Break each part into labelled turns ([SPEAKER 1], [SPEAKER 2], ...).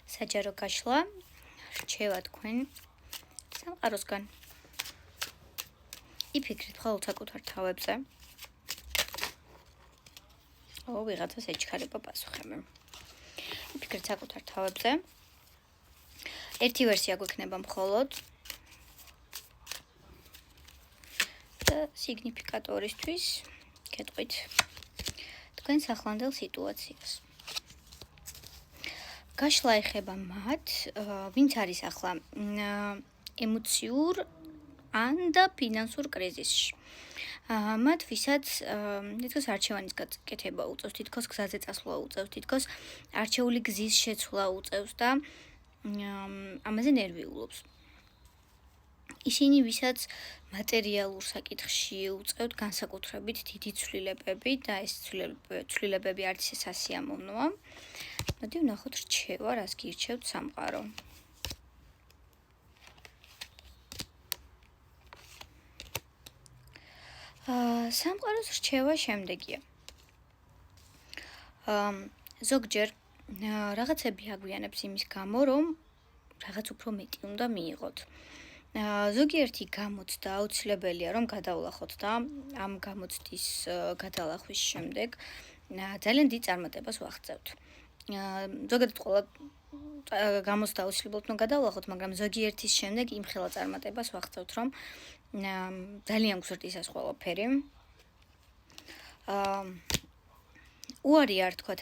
[SPEAKER 1] საჯარო გაშლა რჩევა თქვენ სამყაროსგან. იფიქრეთ მხოლოდ საკუთარ თავებზე. ვიღაცას ეჩქარება პასუხები. იფიქრეთ საკუთარ თავებზე. ერთი ვერსია გვექნება მხოლოდ და სიგნიფიკატორისთვის გეტყვით თქვენ ახლანდელ სიტუაციას. გაშლა ეხება მათ, ვინც არის ახლა ემოციურ ან და ფინანსურ კრიზისში. მათ ვისაც თითქოს არჩევანის გაკეთება უწევს, თითქოს გზაზე წასვლა უწევს, თითქოს არჩეული გზის შეცვლა უწევს და ამაზე ნერვიულობს. ისინი ვისაც მატერიალურ საკითხში უწევთ განსაკუთრებით დიდი ცვლილებები და ეს ცვლილებები არც ისე სასიამოვნოა. მოდი ვნახოთ რჩევა, რას გირჩევთ სამყარო. სამყაროს რჩევა შემდეგია. ზოგჯერ რაღაცები აგვიანებს იმის გამო, რომ რაღაც უფრო მეტი უნდა მიიღოთ. ზოგიერთი გამოცდა აუცილებელია, რომ გადავლახოთ და ამ გამოცდის გადალახვის შემდეგ ძალიან დიდ წარმატებას ვაღწევთ. ზოგადად ყველა გამოცდა აუცილებლად უნდა გადავლახოთ, მაგრამ ზოგიერთის შემდეგ იმხელა წარმატებას ვაღწევთ, რომ ძალიან გვზრდის ეს ყველაფერი. უარი არ თქვათ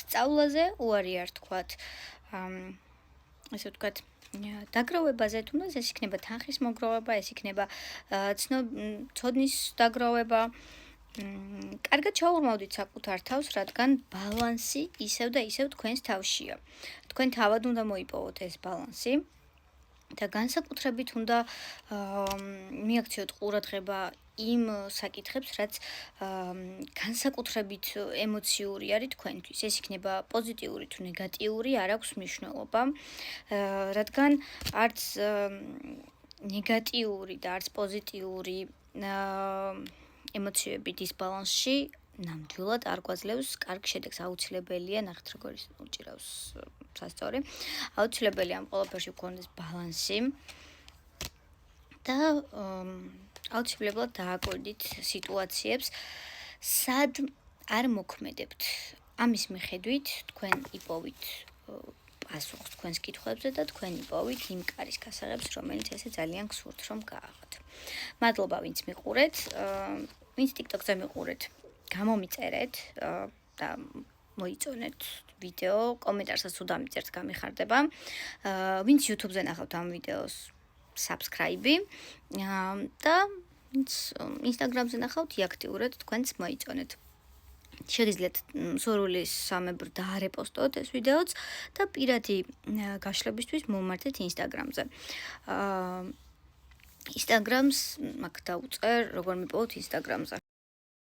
[SPEAKER 1] სწავლაზე, უარი არ თქვათ ესე ვთქვათ დაგროვებაზე, თუნდაც ეს იქნება თანხის მოგროვება, ეს იქნება ცოდნის დაგროვება. კარგად ჩაურმავდით საკუთარ თავს, რადგან ბალანსი ისევ და ისევ თქვენს თავშია. თქვენ თავად უნდა მოიპოვოთ ეს ბალანსი და განსაკუთრებით უნდა მიაქციოთ ყურადღება იმ საკითხებს, რაც განსაკუთრებით ემოციური არის თქვენთვის. ეს იქნება პოზიტიური თუ ნეგატიური, არ აქვს მნიშვნელობა, რადგან არც ნეგატიური და არც პოზიტიური ემოციები დისბალანსში ნამდვილად არ გვაძლევს კარგ შედეგს. აუცილებელია, ნახეთ როგორ უჭირავს სასწორი. აუცილებელია ამ ყველაფერში გქონდეს ბალანსი და აუცილებლად დააკვირდით სიტუაციებს, სად არ მოქმედებთ. ამის მიხედვით თქვენ იპოვით პასუხს თქვენს კითხვებზე და თქვენ იპოვით იმ კარის გასაღებს, რომელიც ესე ძალიან გსურთ, რომ გააღოთ. მადლობა, ვინც მიყურეთ, ვინც TikTok-ზე მიყურეთ, გამომიწერეთ და მოიწონეთ ვიდეო, კომენტარსაც თუ დამიწერთ, გამიხარდება. ვინც YouTube-ზე ნახავთ ამ ვიდეოს, subscribe და ვინც Instagram-ზე ნახავთ, იაქტიურეთ, თქვენც მოიწონეთ. შეგიძლიათ სურვილისამებრ დაარეპოსტოთ ეს ვიდეოც და პირადი გაშლებისთვის მომმართეთ Instagram-ზე. Instagram-ს მაგ დავწერ, როგორ მიპოვოთ Instagram-ზე.